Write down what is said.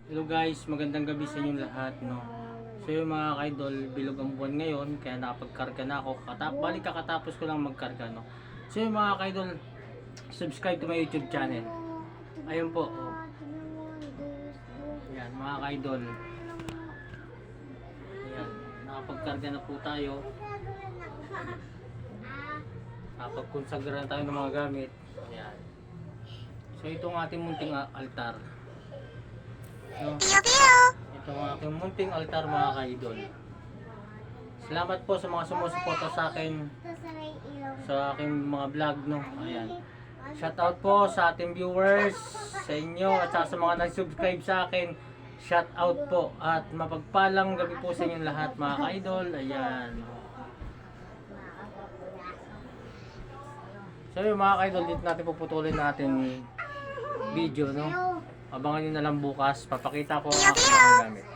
Hello guys, magandang gabi sa inyong lahat, no. So yung mga ka-idol, bilog ang buwan ngayon, kaya nakapagkarga na ako. Balik kakatapos ko lang magkarga, no. So yung mga ka-idol, subscribe to my YouTube channel. Ayun po. Oh. Yan, mga ka-idol. Yan, nakapagkarga na po tayo. Nakapagkonsagra na tayo ng mga gamit. Yan. So itong ating munting altar. No? Ito ang aking munting altar, mga ka-idol. Salamat po sa mga sumusuporta sa akin sa aking mga vlog, no. Ayan. Shout out po sa ating viewers, sa inyo at sa mga nag-subscribe sa akin. Shout out po at mapagpalang gabi po sa inyong lahat, mga ka-idol. Ayan. So yung mga ka-idol, dito natin puputulin natin video, no. Abangan nyo na lang bukas, papakita ko ang aking mga gamit.